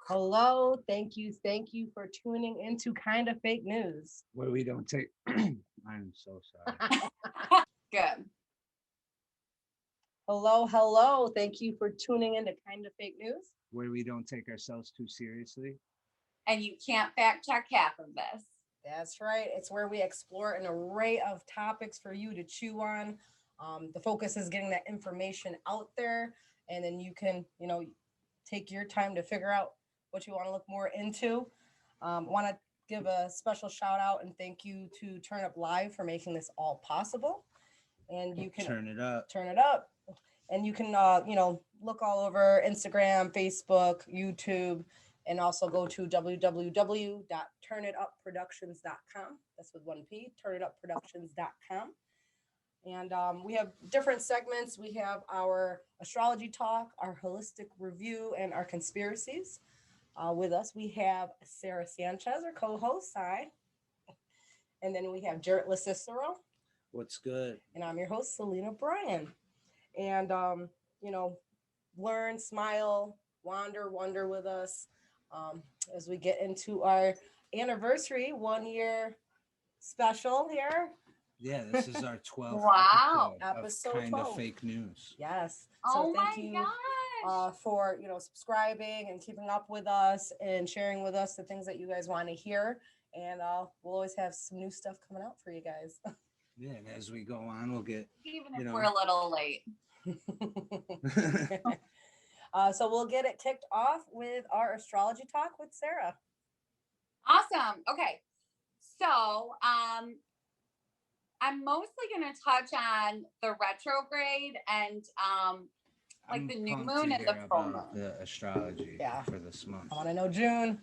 Hello, thank you for tuning into Kind of Fake News. Where we don't take. I'm so sorry. Good. Hello, thank you for tuning into Kind of Fake News. Where we don't take ourselves too seriously. And you can't fact check half of this. That's right. It's where we explore an array of topics for you to chew on. The focus is getting that information out there, and then you can, take your time to figure out what you want to look more into. Want to give a special shout out and thank you to Turn Up Live for making this all possible. And you can turn it up. And you can, look all over Instagram, Facebook, YouTube, and also go to www.turnitupproductions.com. That's with one P, turnitupproductions.com. And we have different segments. We have our astrology talk, our holistic review, and our conspiracies. With us, we have Sara Sanchez, our co-host. Hi. And then we have Jarett What's good? And I'm your host, Celina Bryan. And, learn, smile, wonder with us as we get into our anniversary 1 year special here. Yeah, this is our 12th episode of Kind 12. of Fake News. Yes. So thank you for subscribing and keeping up with us and sharing with us the things that you guys want to hear. And we'll always have some new stuff coming out for you guys. Yeah, and as we go on, we'll get even if we're a little late. So we'll get it kicked off with our astrology talk with Sara. Awesome. Okay. So I'm mostly going to touch on the retrograde and the new moon and the full moon. The astrology for this month. I want to know June.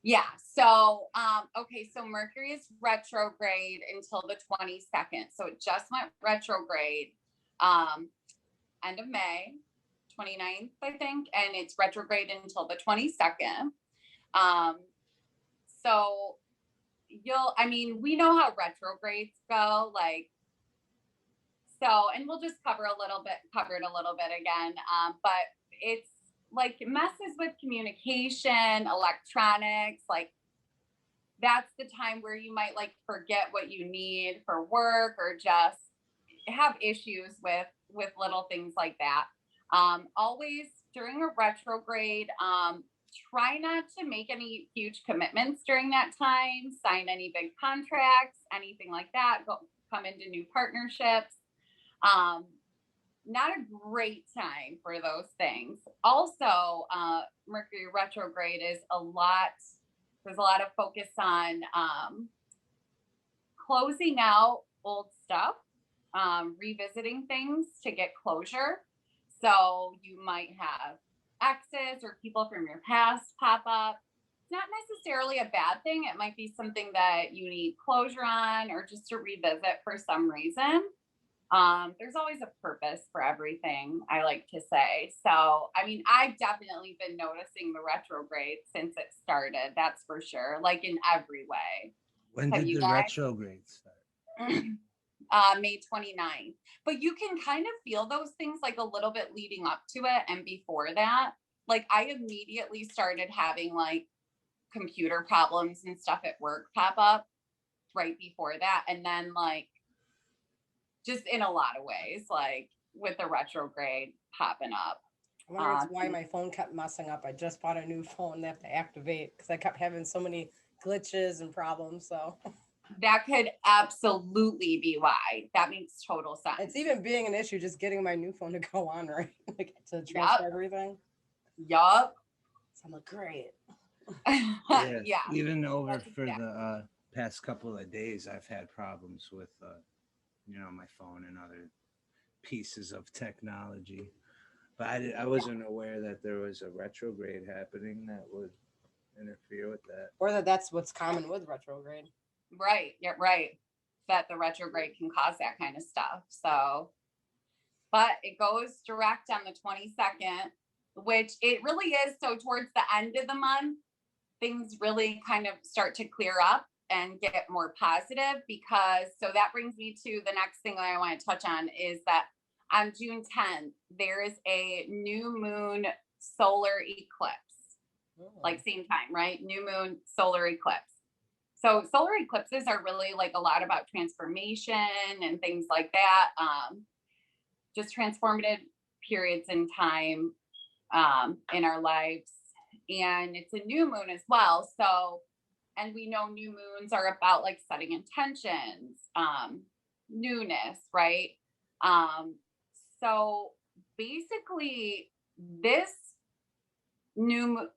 Yeah. So, so Mercury is retrograde until the 22nd. So it just went retrograde end of May, 29th, I think, and it's retrograde until the 22nd. We know how retrogrades go, and we'll just cover it a little bit again. But it's like it messes with communication, electronics, that's the time where you might forget what you need for work or just have issues with little things like that. Always during a retrograde, try not to make any huge commitments during that time, sign any big contracts, anything like that, come into new partnerships. Not a great time for those things. Also, Mercury retrograde is there's a lot of focus on closing out old stuff, revisiting things to get closure. So you might have exes or people from your past pop up. It's not necessarily a bad thing. It might be something that you need closure on or just to revisit for some reason. There's always a purpose for everything, I like to say. So, I've definitely been noticing the retrograde since it started. That's for sure. In every way. When did the retrograde start? May 29th. But you can kind of feel those things a little bit leading up to it. And before that, I immediately started having computer problems and stuff at work pop up right before that. And then just in a lot of ways, with the retrograde popping up. I wonder why my phone kept messing up. I just bought a new phone they have to activate because I kept having so many glitches and problems. So that could absolutely be why. That makes total sense. It's even being an issue just getting my new phone to go on, right? To transfer everything. Yup. So I'm great. Yeah. Even over for the past couple of days, I've had problems with my phone and other pieces of technology, but I wasn't aware that there was a retrograde happening that would interfere with that, or that's what's common with retrograde. Right. Yeah. Right. That the retrograde can cause that kind of stuff. So, but it goes direct on the 22nd, which it really is. So towards the end of the month, things really kind of start to clear up and get more positive so that brings me to the next thing that I want to touch on is that on June 10th, there is a new moon solar eclipse. like same time, right? New moon, solar eclipse. So solar eclipses are really like a lot about transformation and things like that. Just transformative periods in time in our lives. And it's a new moon as well. So, and we know new moons are about like setting intentions, newness, right? So basically this new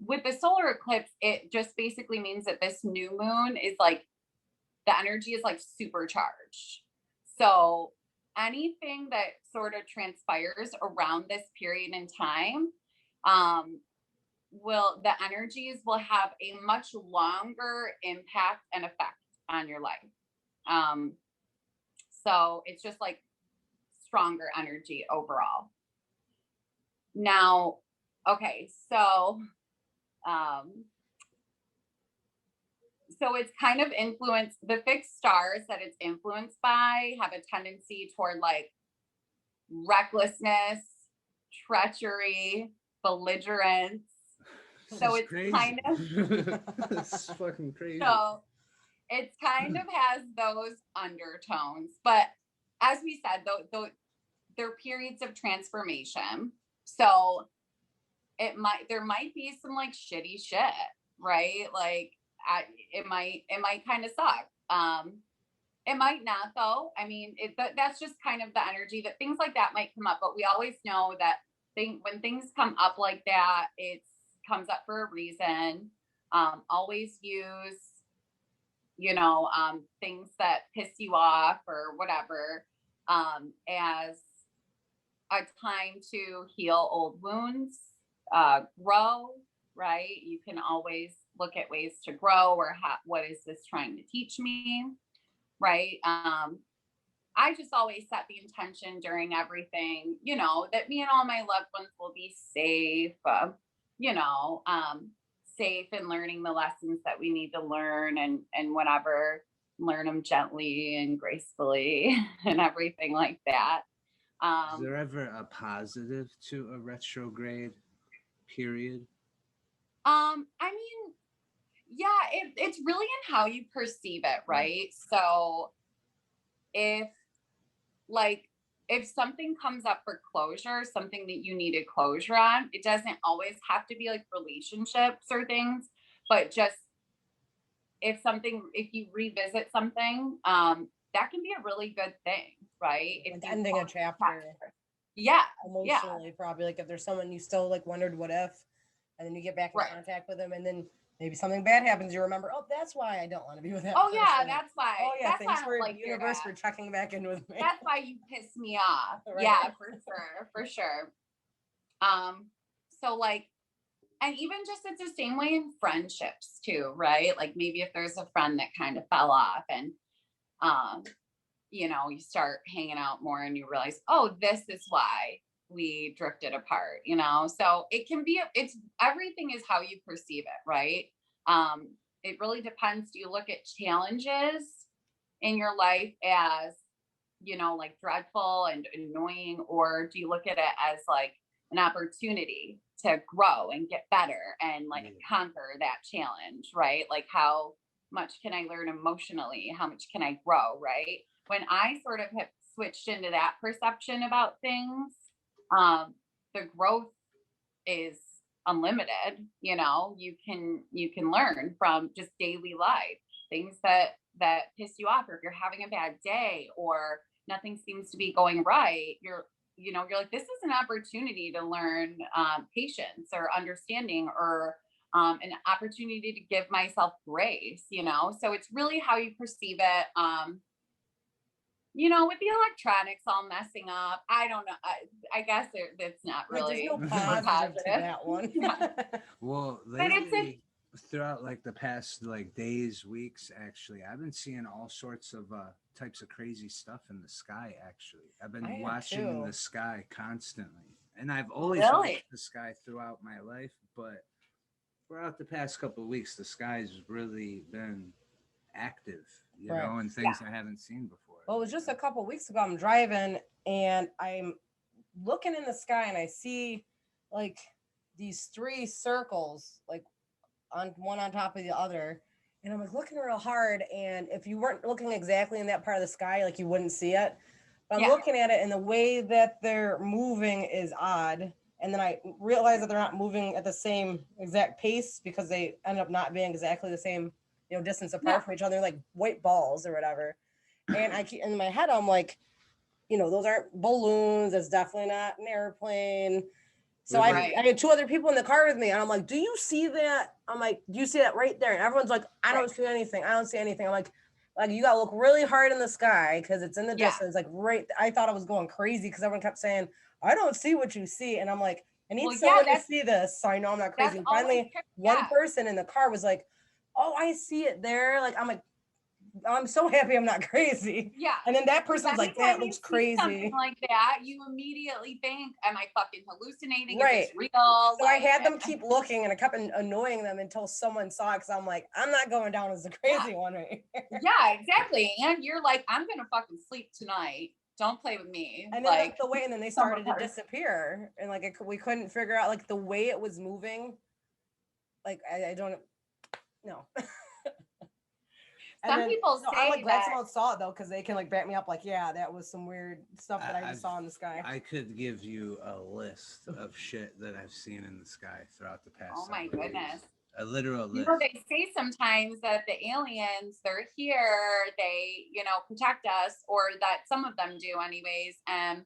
with the solar eclipse, it just basically means that this new moon is like the energy is like supercharged. So anything that sort of transpires around this period in time, the energies will have a much longer impact and effect on your life. So it's just like stronger energy overall. Now, okay, so it's kind of influenced, the fixed stars that it's influenced by have a tendency toward like recklessness, treachery, belligerence. So it's crazy. kind of It's fucking crazy. So it's kind of has those undertones, but as we said, though they're periods of transformation. So there might be some like shitty shit, right? Like it might kind of suck. It might not though. I mean, that's just kind of the energy that things like that might come up, but we always know that when things come up like that, it comes up for a reason. Always use, things that piss you off or whatever, as a time to heal old wounds, grow, right? You can always look at ways to grow or what is this trying to teach me, right? I just always set the intention during everything, that me and all my loved ones will be safe, safe and learning the lessons that we need to learn and whatever, learn them gently and gracefully and everything like that. Is there ever a positive to a retrograde period? I mean, yeah, it's really in how you perceive it, right? So if something comes up for closure, something that you needed closure on, it doesn't always have to be like relationships or things, but just if you revisit something, that can be a really good thing, right? Like ending a chapter. Yeah. Emotionally, probably. Like if there's someone you still like wondered what if, and then you get back in contact with them, and then maybe something bad happens, you remember, oh, that's why I don't want to be with that person. Yeah, that's why. Oh yeah, that's thanks why for like universe for checking back in with me. That's why you piss me off. Right? Yeah, for sure. So like, and even just it's the same way in friendships too, right? Like maybe if there's a friend that kind of fell off and you start hanging out more and you realize, oh, this is why we drifted apart, so it can be, everything is how you perceive it, right? It really depends. Do you look at challenges in your life as, like dreadful and annoying, or do you look at it as like an opportunity to grow and get better and like conquer that challenge, right? Like how much can I learn emotionally? How much can I grow, right? When I sort of have switched into that perception about things, the growth is unlimited. You can learn from just daily life, things that piss you off, or if you're having a bad day or nothing seems to be going right, you're like, this is an opportunity to learn patience or understanding, or an opportunity to give myself grace, so it's really how you perceive it. With the electronics all messing up, I don't know. I guess it's not really there's no positive to that one. Well, lately, throughout like the past like days, weeks, actually, I've been seeing all sorts of types of crazy stuff in the sky. Actually, I've been watching the sky constantly, and I've always watched the sky throughout my life, but throughout the past couple of weeks, the sky's really been active, and things I haven't seen before. Well, it was just a couple of weeks ago. I'm driving and I'm looking in the sky and I see like these three circles, like on one on top of the other. And I'm like looking real hard. And if you weren't looking exactly in that part of the sky, like you wouldn't see it. But I'm looking at it, and the way that they're moving is odd. And then I realize that they're not moving at the same exact pace because they end up not being exactly the same, distance apart from each other, like white balls or whatever. And I keep in my head, I'm like, those aren't balloons. It's definitely not an airplane. So I had two other people in the car with me, and I'm like, do you see that? I'm like, do you see that right there? And everyone's like, I don't see anything. I don't see anything. I'm like you gotta look really hard in the sky because it's in the distance. Like I thought I was going crazy because everyone kept saying, I don't see what you see. And I'm like, I need someone to see this so I know I'm not crazy. And finally, one person in the car was like, oh, I see it there. Like, I'm so happy I'm not crazy. Yeah. And then that person's like, that looks crazy. Something like that, you immediately think, am I fucking hallucinating? Right. Is this real? So I had them keep looking, and I kept annoying them until someone saw it, because I'm like, I'm not going down as the crazy one right here. Yeah, exactly. And you're like, I'm going to fucking sleep tonight. Don't play with me. And then like the way, and then they started to disappear, and like we couldn't figure out like the way it was moving. Like I don't know. Some people say I'm like glad someone saw it though, because they can like back me up. Like, yeah, that was some weird stuff that I just saw in the sky. I could give you a list of shit that I've seen in the sky throughout the past. Oh my goodness. A literal list. They say sometimes that the aliens, they're here, they, protect us, or that some of them do anyways. And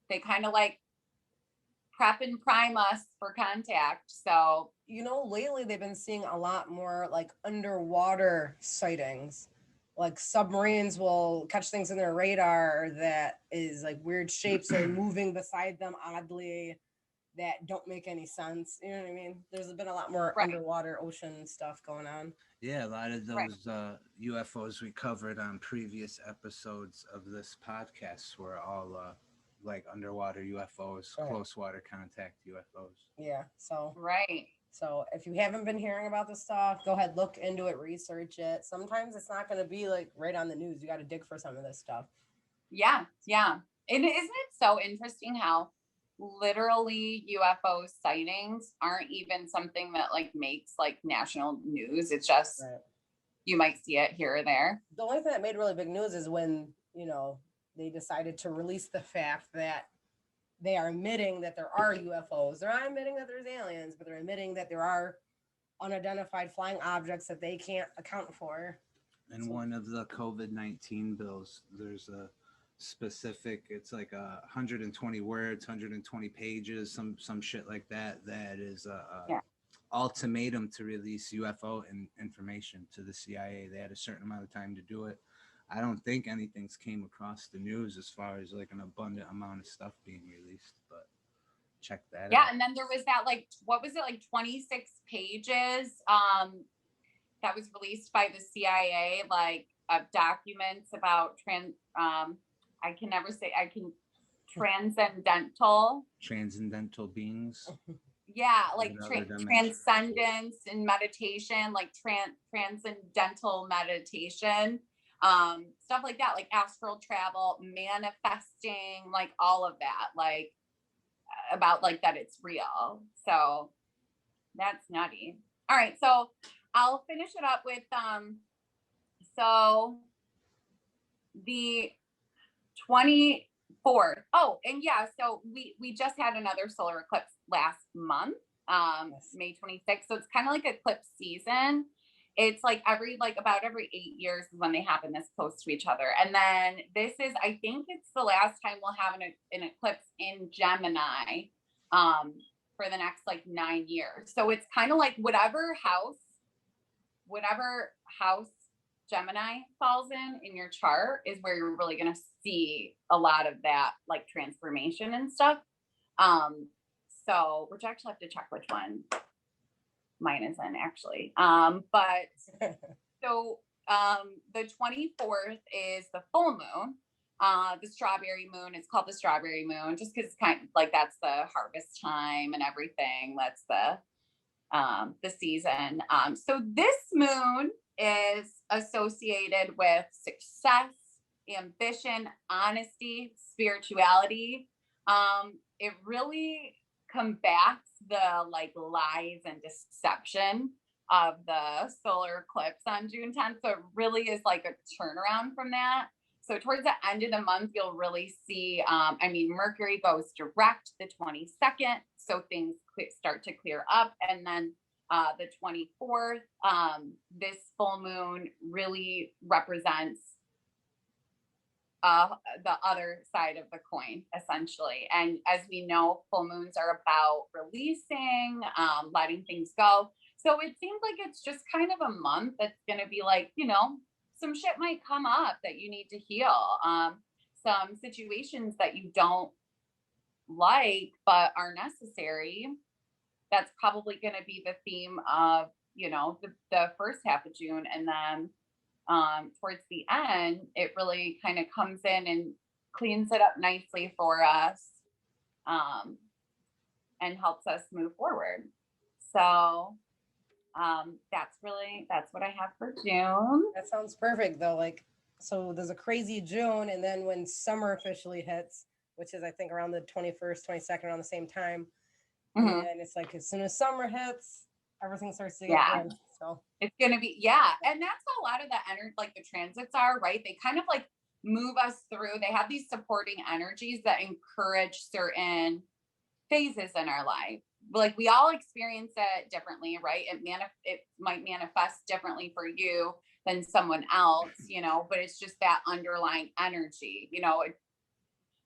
they kind of like prep and prime us for contact. So, lately they've been seeing a lot more like underwater sightings. Like submarines will catch things in their radar that is like weird shapes or moving beside them oddly that don't make any sense. You know what I mean? There's been a lot more underwater ocean stuff going on. Yeah, a lot of those UFOs we covered on previous episodes of this podcast were all like underwater UFOs, close water contact UFOs. Yeah. So So if you haven't been hearing about this stuff, go ahead, look into it, research it. Sometimes it's not going to be like right on the news. You got to dig for some of this stuff. Yeah. Yeah. And isn't it so interesting how literally UFO sightings aren't even something that like makes like national news? It's just, you might see it here or there. The only thing that made really big news is when, they decided to release the fact that they are admitting that there are UFOs. They're not admitting that there's aliens, but they're admitting that there are unidentified flying objects that they can't account for. And one of the COVID-19 bills, there's a specific, it's like 120 words, 120 pages, some shit like that. That is a ultimatum to release UFO information to the CIA. They had a certain amount of time to do it. I don't think anything's came across the news as far as like an abundant amount of stuff being released, but check that out. Yeah, and then there was that like, what was it, like 26 pages that was released by the CIA, like of documents about transcendental beings. Yeah, like transcendence and meditation, like transcendental meditation. Stuff like that, like astral travel, manifesting, like all of that, like about like that it's real. So that's nutty. All right, so I'll finish it up with so the 24th. Oh, and yeah, so we just had another solar eclipse last month, May 26th. So it's kind of like eclipse season. It's like about every 8 years is when they happen this close to each other. And then this is, I think it's the last time we'll have an eclipse in Gemini for the next like 9 years. So it's kind of like whatever house Gemini falls in your chart is where you're really going to see a lot of that like transformation and stuff. So, which I actually have to check which one mine is in actually. But so the 24th is the full moon, the strawberry moon. It's called the strawberry moon just because it's kind of like that's the harvest time and everything. That's the season. So this moon is associated with success, ambition, honesty, spirituality. It really combats the like lies and deception of the solar eclipse on June 10th. So it really is like a turnaround from that. So towards the end of the month, you'll really see, Mercury goes direct the 22nd. So things start to clear up. And then the 24th, this full moon really represents the other side of the coin, essentially. And as we know, full moons are about releasing, letting things go. So it seems like it's just kind of a month that's going to be like, some shit might come up that you need to heal. Some situations that you don't like, but are necessary. That's probably going to be the theme of, the first half of June. And then towards the end, it really kind of comes in and cleans it up nicely for us, and helps us move forward. So that's what I have for June. That sounds perfect though. Like, so there's a crazy June, and then when summer officially hits, which is I think around the 21st, 22nd, around the same time, and it's like as soon as summer hits, everything starts to get good. So it's gonna be and that's a lot of the energy, like the transits are, right? They kind of like move us through. They have these supporting energies that encourage certain phases in our life. Like we all experience it differently, right? It might manifest differently for you than someone else, but it's just that underlying energy,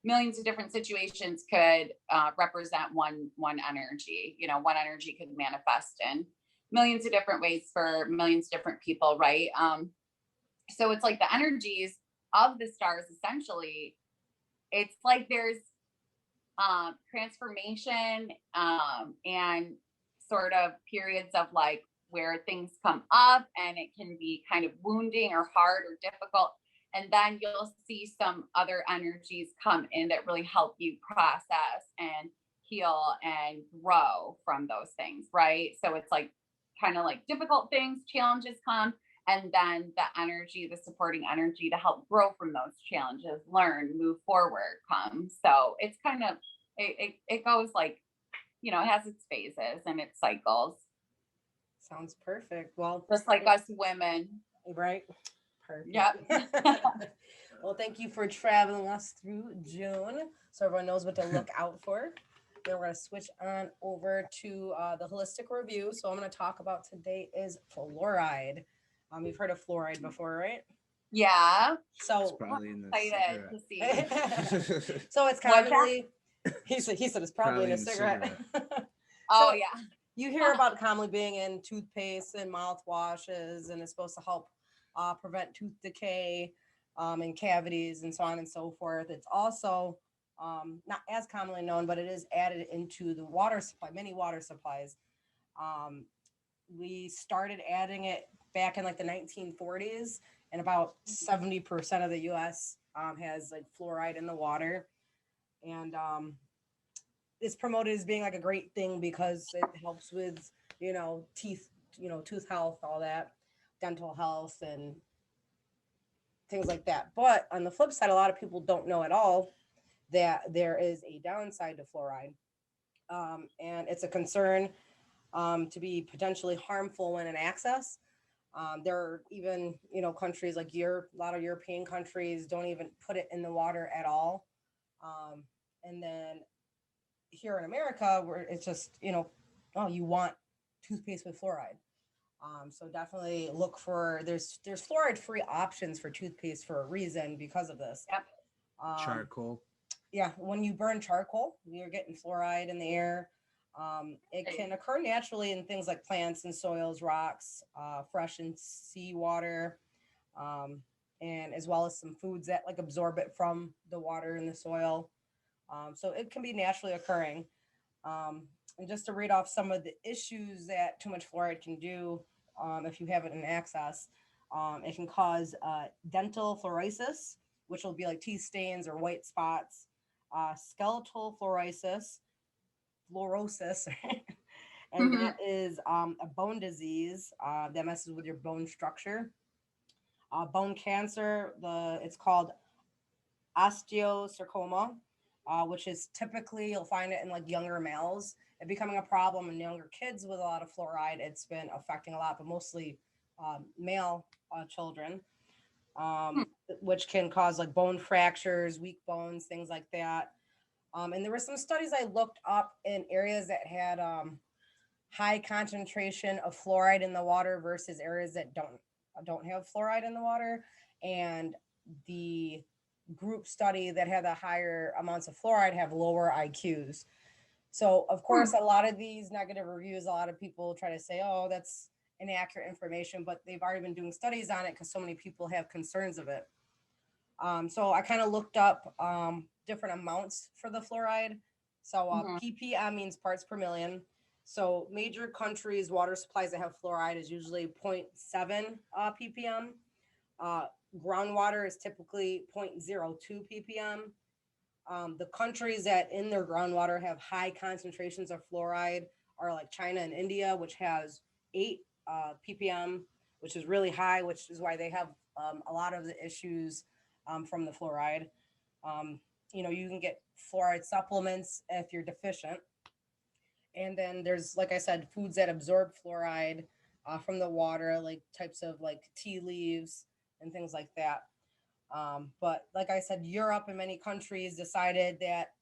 millions of different situations could represent one energy. One energy could manifest in millions of different ways for millions of different people, right? So it's like the energies of the stars, essentially, it's like there's transformation and sort of periods of like where things come up and it can be kind of wounding or hard or difficult. And then you'll see some other energies come in that really help you process and heal and grow from those things, right? So it's like kind of like difficult things, challenges come, and then the energy, the supporting energy to help grow from those challenges, learn, move forward comes. So it's kind of, it goes like, it has its phases and its cycles. Sounds perfect. Well, just like us women. Right. Perfect. Yep. Well, thank you for traveling us through June, so everyone knows what to look out for. Then we're going to switch on over to the holistic review. So I'm going to talk about today is Flouride. You've heard of Flouride before, right? Yeah. So it's probably in the excited to see. So it's commonly, he said it's probably in a cigarette. Oh yeah. You hear about commonly being in toothpaste and mouthwashes, and it's supposed to help prevent tooth decay and cavities and so on and so forth. It's also not as commonly known, but it is added into the water supply, many water supplies. We started adding it back in like the 1940s, and about 70% of the US has like fluoride in the water. And it's promoted as being like a great thing because it helps with, teeth, tooth health, all that, dental health and things like that. But on the flip side, a lot of people don't know at all that there is a downside to fluoride. And it's a concern to be potentially harmful when in access. There are even, countries like a lot of European countries don't even put it in the water at all. And then here in America, where it's just, you want toothpaste with fluoride. So definitely look for, there's fluoride-free options for toothpaste for a reason because of this. Yep. Charcoal. Yeah, when you burn charcoal, you're getting fluoride in the air. It can occur naturally in things like plants and soils, rocks, fresh and seawater, and as well as some foods that like absorb it from the water and the soil. So it can be naturally occurring. And just to read off some of the issues that too much fluoride can do, if you have it in excess, it can cause dental fluorosis, which will be like teeth stains or white spots, skeletal fluorosis, and that is a bone disease that messes with your bone structure. Bone cancer, it's called osteosarcoma. which is typically you'll find it in like younger males. It becoming a problem in younger kids with a lot of fluoride. It's been affecting a lot, but mostly male children, Hmm. which can cause like bone fractures, weak bones, things like that. And there were some studies I looked up in areas that had high concentration of fluoride in the water versus areas that don't have fluoride in the water. And the group study that had the higher amounts of fluoride have lower IQs. So of course, a lot of these negative reviews, a lot of people try to say, "Oh, that's inaccurate information," but they've already been doing studies on it because so many people have concerns of it. So I kind of looked up different amounts for the fluoride. So Mhm. ppm means parts per million. So major countries' water supplies that have fluoride is usually zero point 0.7 ppm. Uh, Groundwater is typically 0.02 ppm. The countries that in their groundwater have high concentrations of fluoride are like China and India, which has 8 ppm, which is really high, which is why they have a lot of the issues from the fluoride. Um, you can get fluoride supplements if you're deficient. And then there's, like I said, foods that absorb fluoride from the water, like types of like tea leaves and things like that. But like I said, Europe and many countries decided that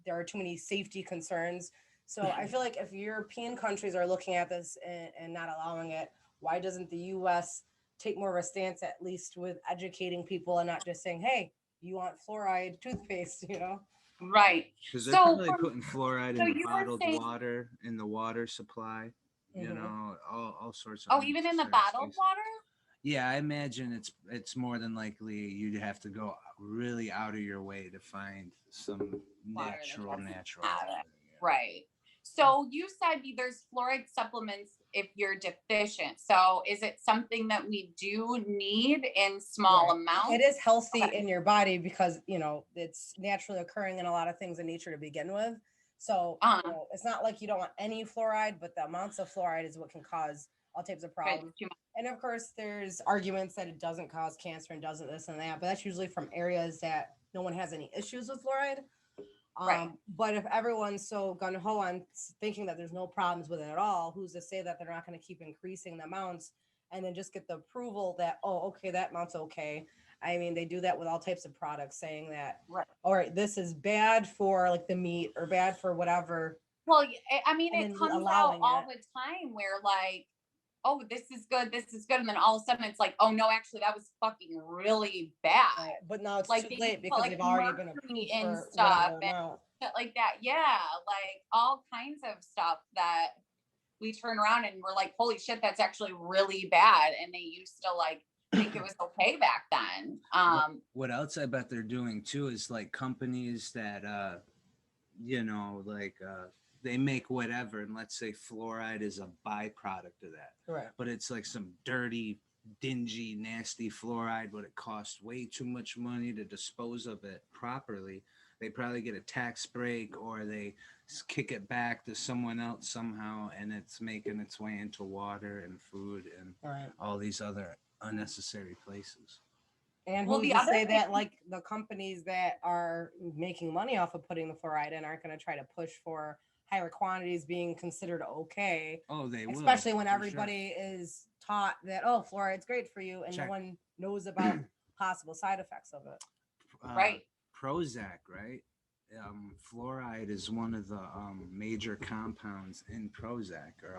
there are too many safety concerns. So I feel like if European countries are looking at this and not allowing it, why doesn't the U.S. take more of a stance, at least with educating people and not just saying, "Hey, you want fluoride toothpaste?" Right. Because they're So, probably putting fluoride so in the you were bottled saying, water, in the water supply, Mhm. all sorts of oh, even in the unnecessary bottled spaces. water? Yeah, I imagine it's more than likely you'd have to go really out of your way to find some Water that natural doesn't natural. have it. Yeah. Right. So you said there's fluoride supplements if you're deficient. So is it something that we do need in small Right. amounts? It is healthy Okay. in your body because it's naturally occurring in a lot of things in nature to begin with. So it's not like you don't want any fluoride, but the amounts of fluoride is what can cause all types of It's problems. too much. And of course, there's arguments that it doesn't cause cancer and doesn't this and that, but that's usually from areas that no one has any issues with fluoride. Right. But if everyone's so gun ho on thinking that there's no problems with it at all, who's to say that they're not going to keep increasing the amounts and then just get the approval that, oh, okay, that amount's okay. I mean, they do that with all types of products, saying that, Right. all right, this is bad for like the meat or bad for whatever, Well, I mean, and it then comes out allowing all it. the time where like, oh, this is good, this is good, and then all of a sudden it's like, oh no, actually that was fucking really bad. Right. But now it's Like too they late put because like they've already been mercury approved in for stuff whatever and amount. shit like that. Yeah, like all kinds of stuff that we turn around and we're like, holy shit, that's actually really bad. And they used to like think it was okay back then. What else I bet they're doing too is like companies that they make whatever, and let's say fluoride is a byproduct of that. Right. But it's like some dirty, dingy, nasty fluoride, but it costs way too much money to dispose of it properly. They probably get a tax break or they kick it back to someone else somehow, and it's making its way into water and food and Right. all these other unnecessary places. And Well, who's the to other say thing, that like the companies that are making money off of putting the fluoride in aren't going to try to push for higher quantities being considered okay, Oh, they will. especially when for everybody is taught that, oh, fluoride's great for you, and Check. no one knows about possible side effects of it. right? Prozac, right? Fluoride is one of the major compounds in Prozac or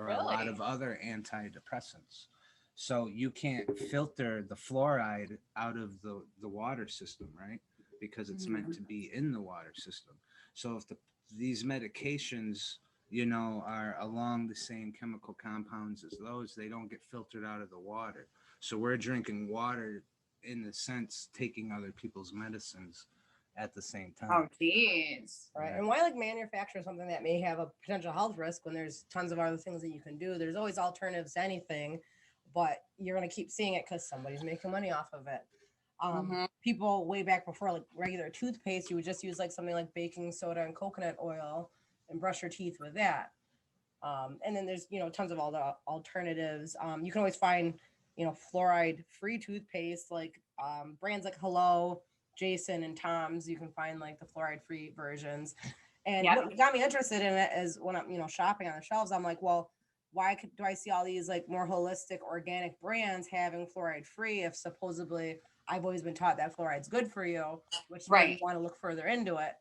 a lot Really? of other antidepressants. So you can't filter the fluoride out of the water system, right? Because it's meant to be in the water system. So if these medications, are along the same chemical compounds as those, they don't get filtered out of the water. So we're drinking water in the sense taking other people's medicines at the same time. Oh, geez. Right. And why like manufacture something that may have a potential health risk when there's tons of other things that you can do? There's always alternatives to anything, but you're going to keep seeing it because somebody's making money off of it. People way back before like regular toothpaste, you would just use like something like baking soda and coconut oil and brush your teeth with that. And then there's tons of all the alternatives. You can always find fluoride free toothpaste like brands like Hello, Jason and Tom's, you can find like the fluoride free versions. And Yep. what got me interested in it is when I'm, shopping on the shelves, I'm like, well, do I see all these like more holistic organic brands having fluoride free if supposedly I've always been taught that fluoride's good for you, which made me want to look further into it.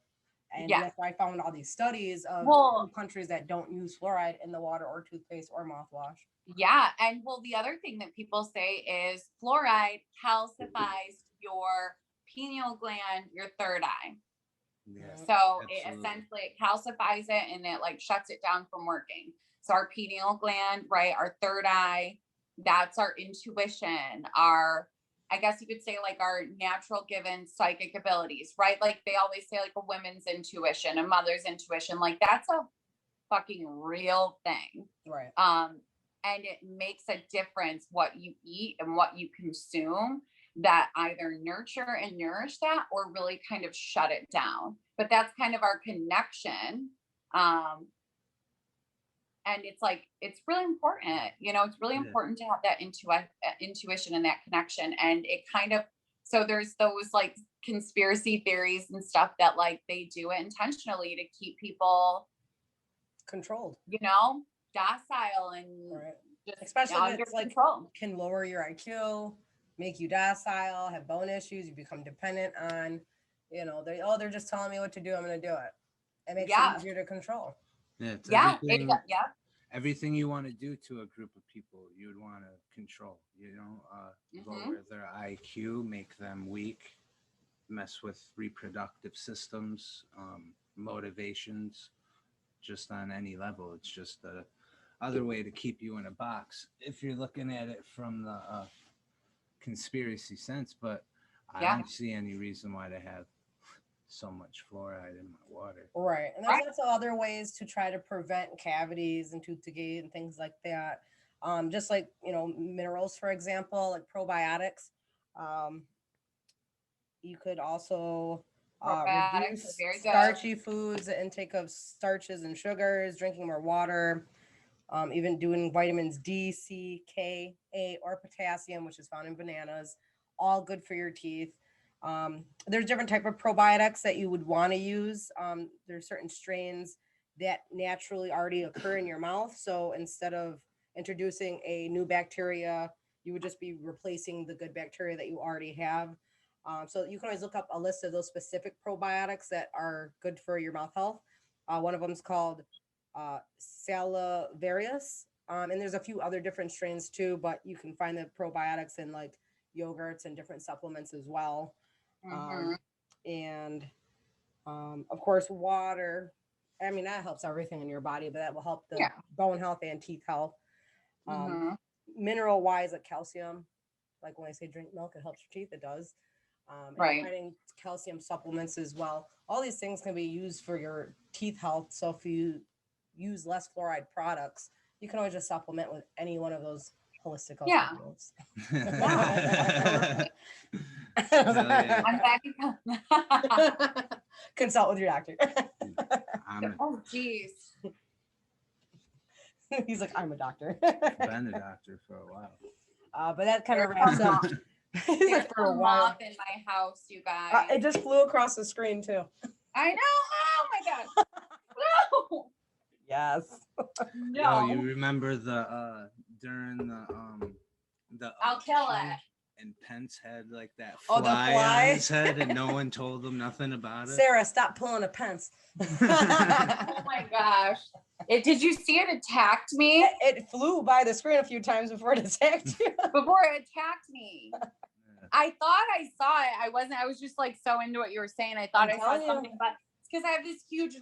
And that's why I found all these studies of countries that don't use fluoride in the water or toothpaste or mouthwash. Yeah. And well, the other thing that people say is fluoride calcifies your pineal gland, your third eye. Yeah, so it essentially calcifies it and it like shuts it down from working. So our pineal gland, right, our third eye, that's our intuition, I guess you could say like our natural given psychic abilities, right? Like they always say like a woman's intuition, a mother's intuition, like that's a fucking real thing. Right. And it makes a difference what you eat and what you consume that either nurture and nourish that or really kind of shut it down. But that's kind of our connection. And it's like, it's really important, it's really important to have that intuition and that connection. And it kind of, so there's those like conspiracy theories and stuff that like they do it intentionally to keep people controlled, docile and just especially under it's like control. Can lower your IQ, make you docile, have bone issues, you become dependent on, they're just telling me what to do, I'm going to do it. It makes it easier to control. Everything you want to do to a group of people, you would want to control, lower their IQ, make them weak, mess with reproductive systems, motivations, just on any level. It's just the other way to keep you in a box if you're looking at it from the conspiracy sense. But I don't see any reason why to have so much fluoride in my water. Right. And there's also other ways to try to prevent cavities and tooth decay and things like that. Just like, minerals, for example, like probiotics. You could also reduce starchy foods, the intake of starches and sugars, drinking more water, even doing vitamins D, C, K, A, or potassium, which is found in bananas, all good for your teeth. There's different type of probiotics that you would want to use. There's certain strains that naturally already occur in your mouth. So instead of introducing a new bacteria, you would just be replacing the good bacteria that you already have. So you can always look up a list of those specific probiotics that are good for your mouth health. One of them is called Salivarius. And there's a few other different strains too, but you can find the probiotics in like yogurts and different supplements as well. And of course, water. I mean, that helps everything in your body, but that will help the bone health and teeth health. Mineral wise, like calcium, like when I say drink milk, it helps your teeth. It does. And finding calcium supplements as well. All these things can be used for your teeth health. So if you use less fluoride products, you can always just supplement with any one of those holistic supplements. I'm glad you consult with your doctor. Oh, geez. He's like, I'm a doctor. I've been a doctor for a while. But that kind of wraps up. He's like, for a while in my house, you guys. It just flew across the screen too. I know. Oh my god. No. Yes. No. Oh, you remember during the I'll kill it. And Pence had like that fly on his head, and no one told him nothing about it. Sarah, stop pulling a Pence. Oh my gosh! Did you see it attacked me? It flew by the screen a few times before it attacked you. Before it attacked me. I thought I saw it. I was just like so into what you were saying. I thought I saw something, but it's because I have this huge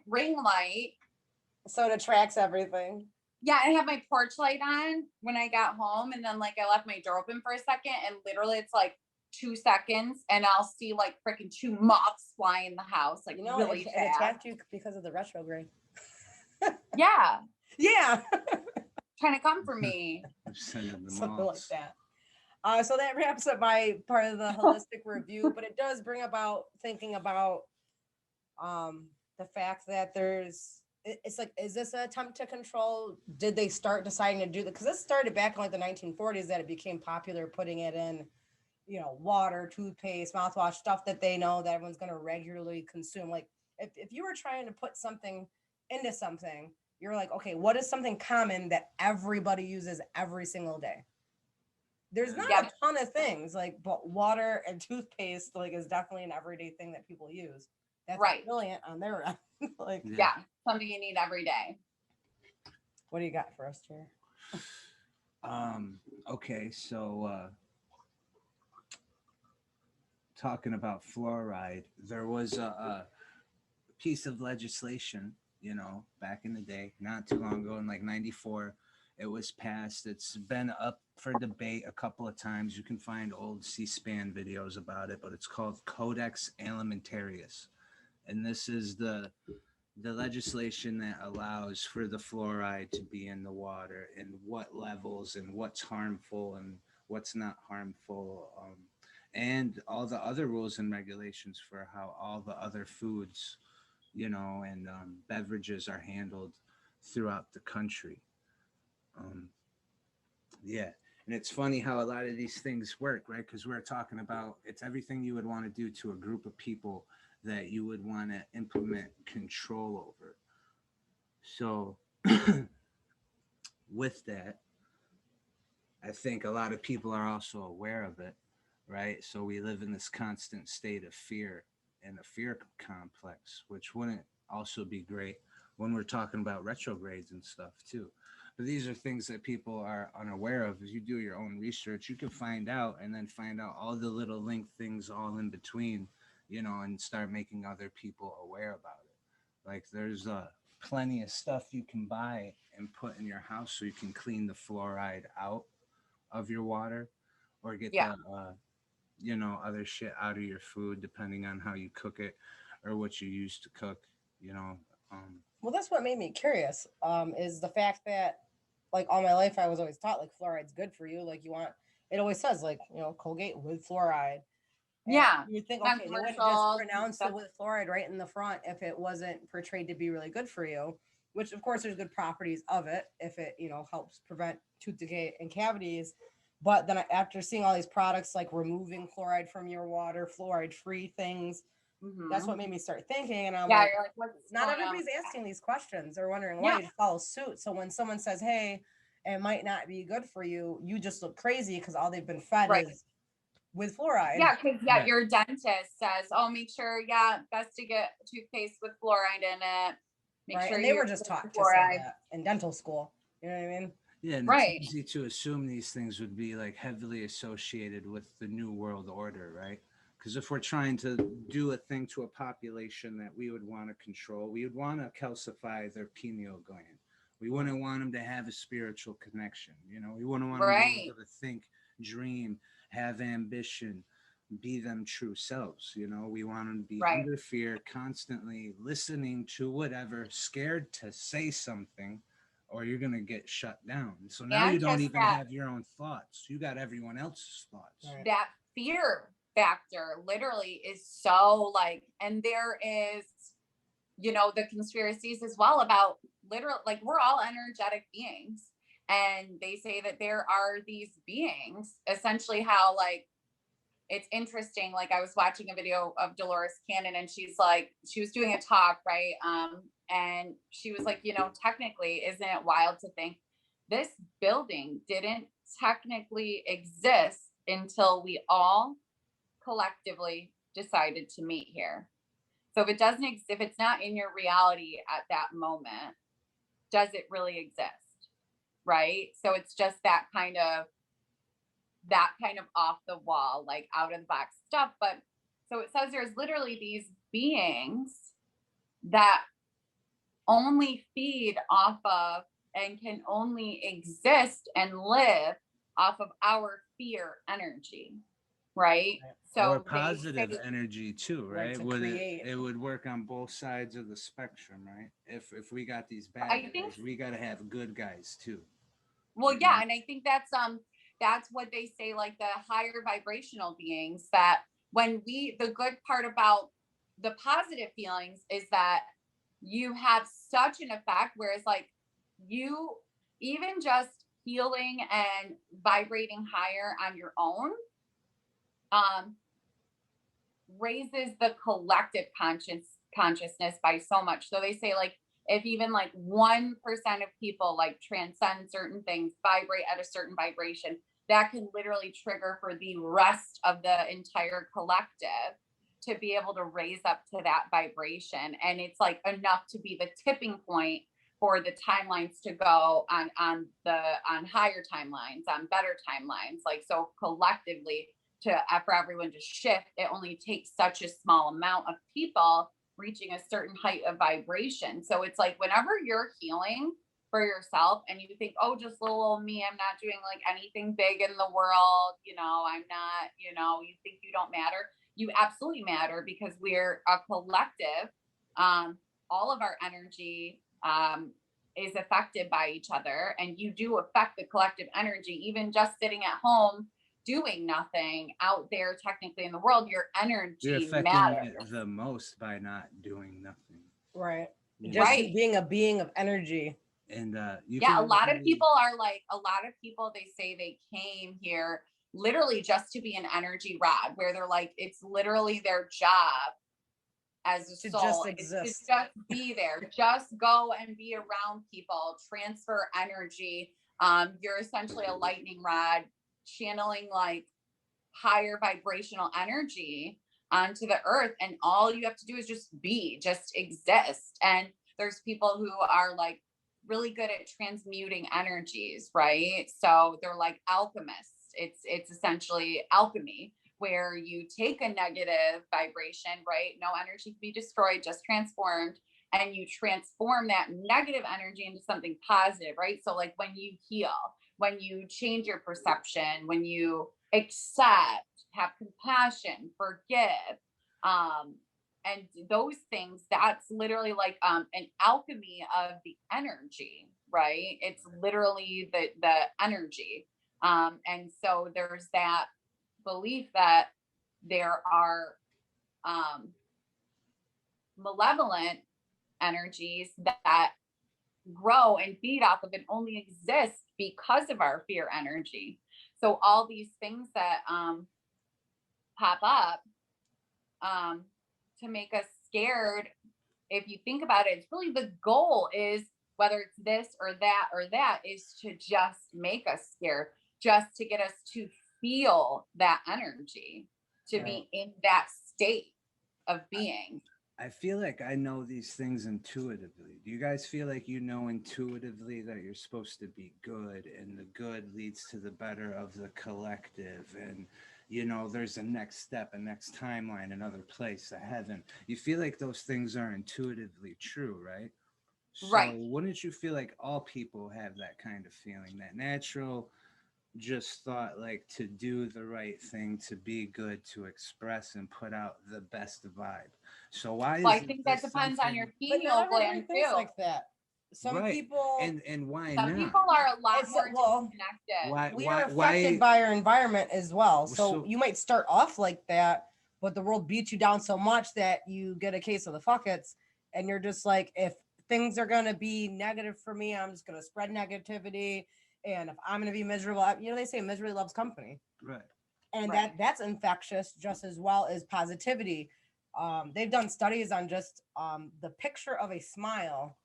ring light. So it attracts everything. Yeah, I have my porch light on when I got home, and then like I left my door open for a second, and literally it's like 2 seconds, and I'll see like freaking 2 moths fly in the house, like really fast. It attacked you because of the retrograde. Yeah. Yeah. Trying to come for me. Something like that. So that wraps up my part of the holistic review, but it does bring about thinking about the fact that it's like, is this an attempt to control? Did they start deciding to do that? Because this started back in like the 1940s that it became popular putting it in water, toothpaste, mouthwash, stuff that they know that everyone's going to regularly consume. Like if you were trying to put something into something, you're like, okay, what is something common that everybody uses every single day? There's not a ton of things like, but water and toothpaste like is definitely an everyday thing that people use. That's brilliant on their end. Like, something you need every day. What do you got for us here? Okay, so talking about fluoride, there was a piece of legislation, back in the day, not too long ago, in like '94, it was passed. It's been up for debate a couple of times. You can find old C-SPAN videos about it, but it's called Codex Alimentarius, and this is the legislation that allows for the fluoride to be in the water and what levels and what's harmful and what's not harmful, and all the other rules and regulations for how all the other foods, and beverages are handled throughout the country. And it's funny how a lot of these things work, right? Because we're talking about it's everything you would want to do to a group of people that you would want to implement control over. So with that, I think a lot of people are also aware of it, right? So we live in this constant state of fear and a fear complex, which wouldn't also be great when we're talking about retrogrades and stuff too. But these are things that people are unaware of. As you do your own research, you can find out and then find out all the little linked things all in between, and start making other people aware about it. Like there's plenty of stuff you can buy and put in your house so you can clean the fluoride out of your water, or get the other shit out of your food, depending on how you cook it or what you use to cook. Well, that's what made me curious. Is the fact that like all my life I was always taught like fluoride's good for you. Like it always says like Colgate with fluoride. And you think, okay, they wouldn't just pronounce it with fluoride right in the front if it wasn't portrayed to be really good for you, which of course there's good properties of it if it, helps prevent tooth decay and cavities. But then after seeing all these products like removing fluoride from your water, fluoride free things, that's what made me start thinking. And I'm like, not everybody's asking these questions. They're wondering why you follow suit. So when someone says, hey, it might not be good for you, you just look crazy because all they've been fed is with fluoride. Yeah, because your dentist says, "Oh, make sure, best to get toothpaste with fluoride in it." Make sure. And they were just taught to say that in dental school. You know what I mean? Yeah, and it's easy to assume these things would be like heavily associated with the New World Order, right? Because if we're trying to do a thing to a population that we would want to control, we would want to calcify their pineal gland. We wouldn't want them to have a spiritual connection. We wouldn't want them to be able to think, dream, have ambition, be them true selves. We want them to be under fear, constantly listening to whatever, scared to say something, or you're going to get shut down. So now you don't even have your own thoughts. You got everyone else's thoughts. That fear factor literally is so like, and there is, the conspiracies as well about literal, like we're all energetic beings. And they say that there are these beings, essentially how like, it's interesting. Like I was watching a video of Dolores Cannon and she was doing a talk, right? And she was like, technically, isn't it wild to think this building didn't technically exist until we all collectively decided to meet here. So if it doesn't exist, if it's not in your reality at that moment, does it really exist? Right. So it's just that kind of off the wall, like out of the box stuff. But so it says there's literally these beings that only feed off of and can only exist and live off of our fear energy. Right. So or positive energy too, right? It would work on both sides of the spectrum, right? If we got these bad guys, we got to have good guys too. Well, yeah, and I think that's what they say, like the higher vibrational beings, that the good part about the positive feelings is that you have such an effect, whereas like you even just healing and vibrating higher on your own raises the collective consciousness by so much. So they say, like, if even like 1% of people like transcend certain things, vibrate at a certain vibration, that can literally trigger for the rest of the entire collective to be able to raise up to that vibration. And it's like enough to be the tipping point for the timelines to go on higher timelines, on better timelines. Like, so collectively, for everyone to shift, it only takes such a small amount of people reaching a certain height of vibration. So it's like, whenever you're healing for yourself and you think, oh, just little old me, I'm not doing like anything big in the world, I'm not, you think you don't matter. You absolutely matter, because we're a collective. All of our energy is affected by each other, and you do affect the collective energy. Even just sitting at home doing nothing out there, technically in the world, your energy You're affecting matters. it the most by not doing nothing. Right. You Just Right. being a being of energy. And A lot of people, they say they came here literally just to be an energy rod, where they're like, it's literally their job as a To soul just is exist. to just be there, just go and be around people, transfer energy. You're essentially a lightning rod, channeling like higher vibrational energy onto the earth, and all you have to do is just exist. And there's people who are like really good at transmuting energies, right? So they're like alchemists. It's essentially alchemy, where you take a negative vibration, right? No energy can be destroyed, just transformed, and you transform that negative energy into something positive, right? So like when you heal, when you change your perception, when you accept, have compassion, forgive, and those things, that's literally like an alchemy of the energy, right? It's literally the energy. And so there's that belief that there are malevolent energies that grow and feed off of and only exist because of our fear energy. So all these things that pop up to make us scared, if you think about it, it's really the goal is, whether it's this or that, is to just make us scared, just to get us to feel that energy, to be in that state of being. I feel like I know these things intuitively. Do you guys feel like you know intuitively that you're supposed to be good, and the good leads to the better of the collective, and there's a next step, a next timeline, another place, a heaven? You feel like those things are intuitively true, right? So Right. Wouldn't you feel like all people have that kind of feeling, that natural just thought, like, to do the right thing, to be good, to express and put out the best vibe? So why Well, I isn't think this that depends on your But pineal not everybody gland thinks too. like that. Some right? people And why Some not? people are a lot It's- more well, disconnected. we are affected by our environment as well. So So- you might start off like that, but the world beats you down so much that you get a case of the fuckets, and you're just like, if things are gonna be negative for me, I'm just gonna spread negativity. And if I'm gonna be miserable, they say misery loves company. Right. And Right. that's infectious just as well as positivity. They've done studies on just the picture of a smile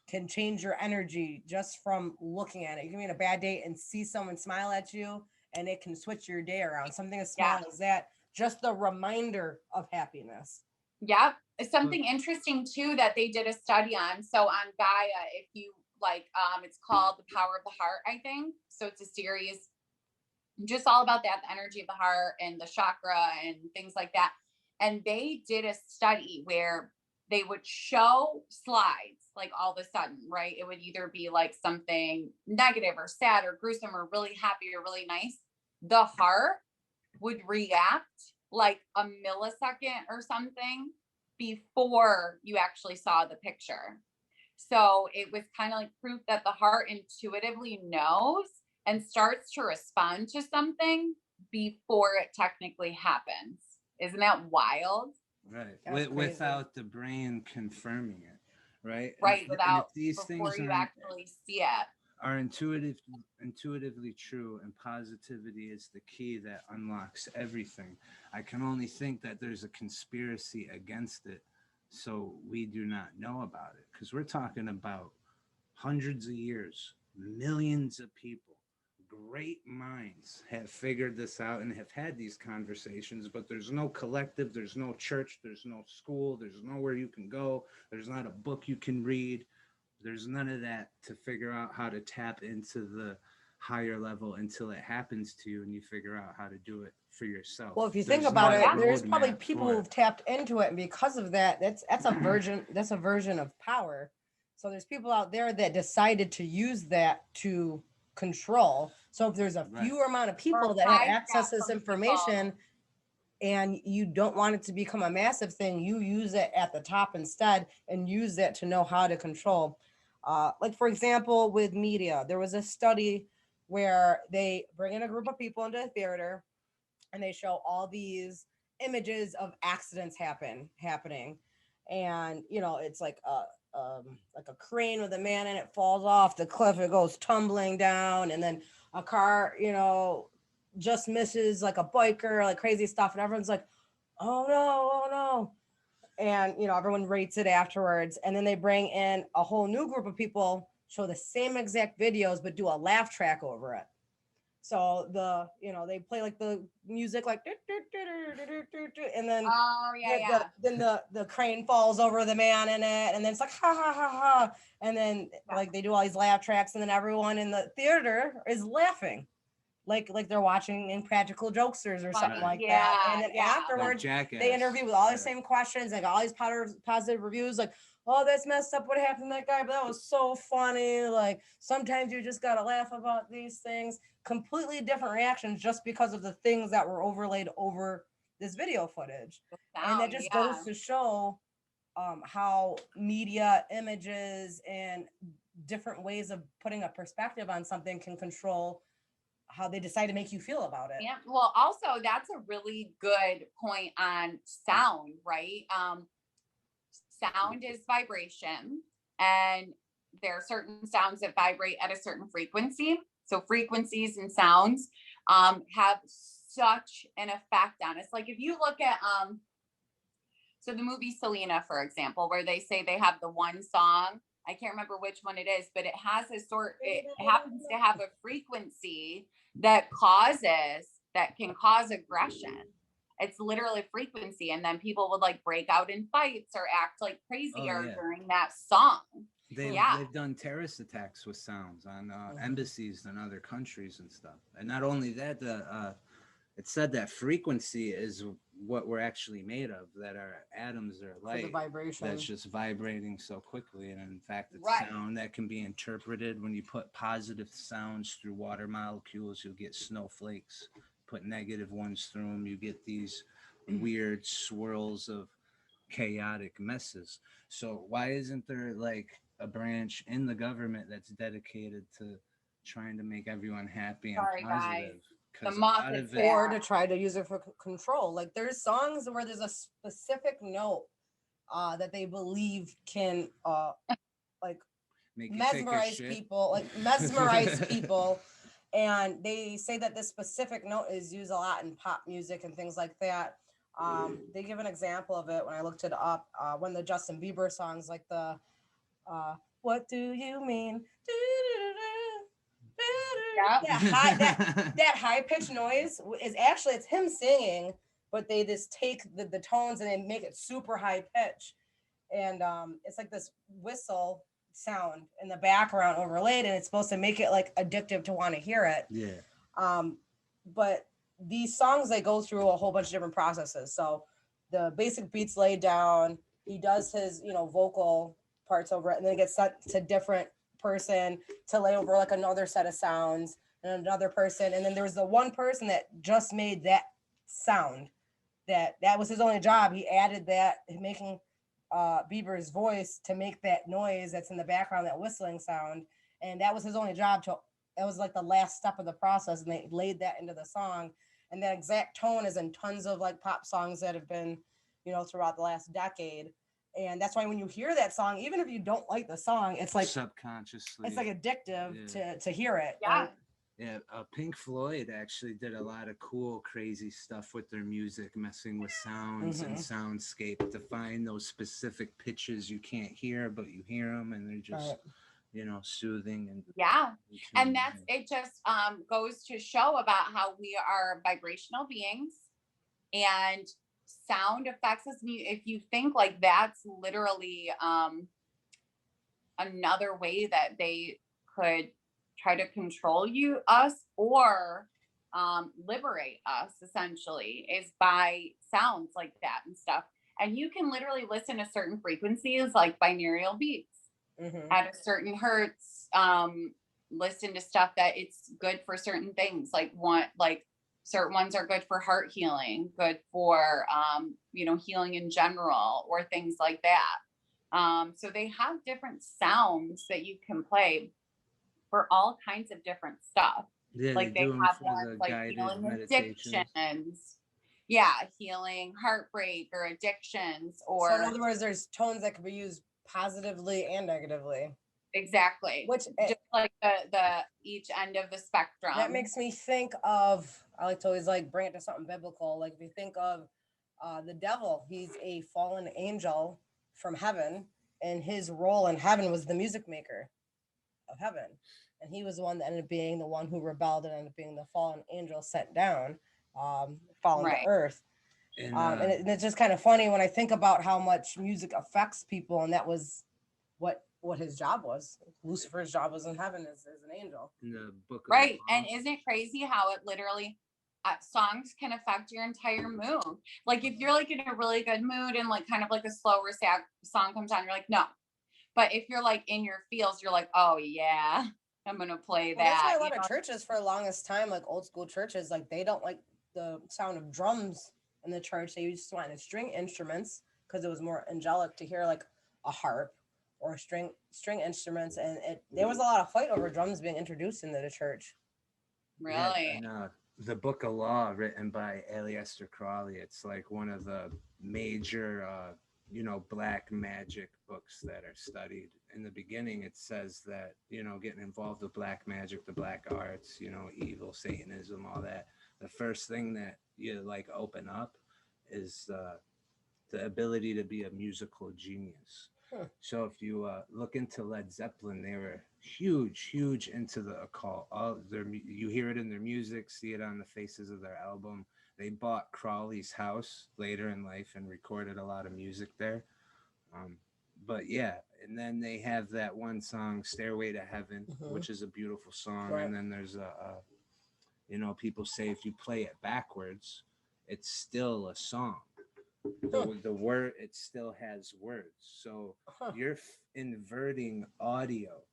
can change your energy just from looking at it. You can be in a bad day and see someone smile at you, and it can switch your day around. Something as small as that, just the reminder of happiness. Yep. Something interesting too that they did a study on. So on Gaia, if you like, it's called The Power of the Heart, I think. So it's a series just all about that, the energy of the heart and the chakra and things like that. And they did a study where they would show slides, like all of a sudden, right? It would either be like something negative or sad or gruesome or really happy or really nice. The heart would react like a millisecond or something before you actually saw the picture. So it was kind of like proof that the heart intuitively knows and starts to respond to something before it technically happens. Isn't that wild? Right. Without the brain confirming it. Right. Right. And Without if these before things you aren't, actually see it. are intuitively true, and positivity is the key that unlocks everything. I can only think that there's a conspiracy against it, so we do not know about it, because we're talking about hundreds of years, millions of people. Great minds have figured this out and have had these conversations, but there's no collective, there's no church, there's no school, there's nowhere you can go, there's not a book you can read, there's none of that to figure out how to tap into the higher level until it happens to you and you figure out how to do it for yourself. Well, if you There's think about no it, there's roadmap probably people for it. who've tapped into it, and because of that, that's a version of power. So there's people out there that decided to use that to control. So if there's a fewer amount of people that have access to this information and you don't want it to become a massive thing, you use it at the top instead and use that to know how to control. Like, for example, with media, there was a study where they bring in a group of people into a theater and they show all these images of accidents happening. And, you know, it's like a crane with a man in it falls off the cliff, it goes tumbling down, and then a car, you know, just misses like a biker, like crazy stuff, and everyone's like, oh no. And, you know, everyone rates it afterwards. And then they bring in a whole new group of people, show the same exact videos, but do a laugh track over it. So they play like the music, like, and then then the crane falls over the man in it, and then it's like ha ha ha ha, and then like they do all these laugh tracks, and then everyone in the theater is laughing, like they're watching Impractical Jokesters or something like that. And then afterwards, like they interview with all the same questions, like all these positive reviews, like, oh, that's messed up what happened to that guy, but that was so funny. Like, sometimes you just gotta laugh about these things. Completely different reactions just because of the things that were overlaid over this video footage. And that just goes to show how media, images, and different ways of putting a perspective on something can control how they decide to make you feel about it. Yeah. Well, also, that's a really good point on sound, right? Sound is vibration, and there are certain sounds that vibrate at a certain frequency. So frequencies and sounds have such an effect on us. Like if you look at, so the movie Celina, for example, where they say they have the one song, I can't remember which one it is, but it has it happens to have a frequency that can cause aggression. It's literally frequency. And then people would like break out in fights or act like crazier during that song. They've done terrorist attacks with sounds on embassies in other countries and stuff. And not only that, it said that frequency is what we're actually made of, that our atoms are light that's just vibrating so quickly. And in fact, it's sound that can be interpreted. When you put positive sounds through water molecules, you'll get snowflakes. Put negative ones through them, you get these weird swirls of chaotic messes. So why isn't there like a branch in the government that's dedicated to trying to make everyone happy and positive? Or to try to use it for control. Like there's songs where there's a specific note that they believe can like mesmerize people, and they say that this specific note is used a lot in pop music and things like that. They give an example of it when I looked it up, when the Justin Bieber songs, like the what do you mean? That high pitched noise is actually, it's him singing, but they just take the tones and they make it super high pitch, and it's like this whistle sound in the background overlaid, and it's supposed to make it like addictive to want to hear it. But these songs, they go through a whole bunch of different processes. So the basic beats laid down, he does his vocal parts over it, and then it gets sent to different person to lay over like another set of sounds and another person, and then there was the one person that just made that sound, that was his only job. He added that, making Bieber's voice to make that noise that's in the background, that whistling sound, and that was his only job. That was like the last step of the process, and they laid that into the song. And that exact tone is in tons of like pop songs that have been throughout the last decade. And that's why when you hear that song, even if you don't like the song, it's like subconsciously, it's like addictive to hear it. Yeah. Yeah, Pink Floyd actually did a lot of cool, crazy stuff with their music, messing with sounds and soundscape to find those specific pitches you can't hear, but you hear them, and they're just, soothing and and that's it. Just goes to show about how we are vibrational beings, and sound affects us. If you think like that's literally another way that they could try to control us or liberate us, essentially, is by sounds like that and stuff. And you can literally listen to certain frequencies like binaural beats at a certain hertz, listen to stuff that it's good for certain things, like certain ones are good for heart healing, good for healing in general, or things like that. So they have different sounds that you can play for all kinds of different stuff. Yeah, like they have ones like healing addictions. Yeah, healing heartbreak or addictions. Or so in other words, there's tones that can be used positively and negatively. Exactly. Which just like the each end of the spectrum. That makes me think of, I like to always like bring it to something biblical. Like if you think of the devil, he's a fallen angel from heaven, and his role in heaven was the music maker of heaven. And he was the one that ended up being the one who rebelled and ended up being the fallen angel sent down, fallen to earth. And it's just kind of funny when I think about how much music affects people, and that was what his job was. Lucifer's job was in heaven as an angel. In the book of right. And isn't it crazy how it literally songs can affect your entire mood? Like if you're like in a really good mood and like kind of like a slower sad song comes on, you're like, no. But if you're like in your feels, you're like, oh yeah, I'm gonna play that. That's why a lot of churches for the longest time, like old school churches, like they don't like the sound of drums in the church. They used to want string instruments because it was more angelic to hear like a harp or string instruments, and there was a lot of fight over drums being introduced into the church. Really? Yeah, and, the Book of Law, written by Aleister Crowley, it's like one of the major, black magic books that are studied. In the beginning, it says that, getting involved with black magic, the black arts, evil, Satanism, all that. The first thing that you like open up is the ability to be a musical genius. So if you look into Led Zeppelin, they were huge into the occult. You hear it in their music, see it on the faces of their album. They bought Crowley's house later in life and recorded a lot of music there. But yeah, and then they have that one song, Stairway to Heaven, which is a beautiful song. Right. And then there's people say if you play it backwards, it's still a song. The word, it still has words. So you're inverting audio.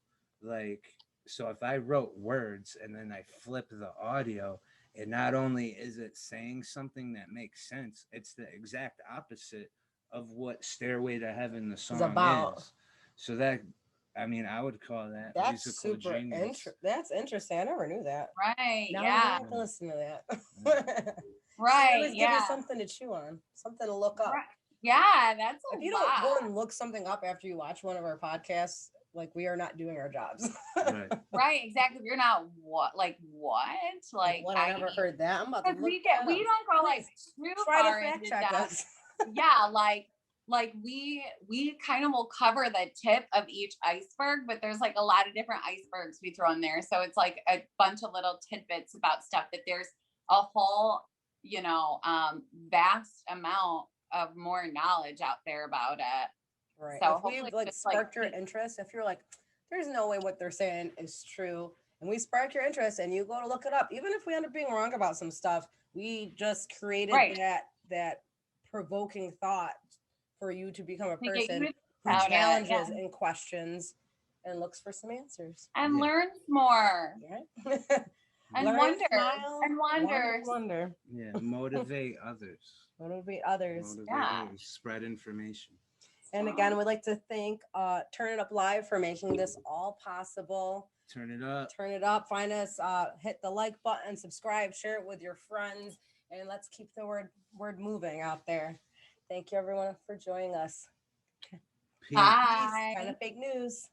Like, so if I wrote words and then I flip the audio, and not only is it saying something that makes sense, it's the exact opposite of what Stairway to Heaven the song is. So that, I would call that musical genius. That's interesting. I never knew that. Right. Now yeah. I have to listen to that. Right. Always give you something to chew on, something to look up. Right. Yeah, that's if you don't go and look something up after you watch one of our podcasts, like we are not doing our jobs. Right, exactly. You're not what? Like I never heard that. I'm about to look we don't go like too far into that. Yeah, like we kind of will cover the tip of each iceberg, but there's like a lot of different icebergs we throw in there. So it's like a bunch of little tidbits about stuff that there's a whole, vast amount of more knowledge out there about it. Right. So if we've like sparked your interest, if you're like, there's no way what they're saying is true, and we spark your interest and you go to look it up, even if we end up being wrong about some stuff, we just created that provoking thought for you to become a person who challenges and questions and looks for some answers and learns more. Yeah. And wonder. Yeah, motivate others. Motivate others. Spread information. And again, we'd like to thank Turn It Up Live for making this all possible. Turn it up. Turn it up. Find us, hit the like button, subscribe, share it with your friends, and let's keep the word moving out there. Thank you, everyone, for joining us. Peace. Bye. Kind of fake news.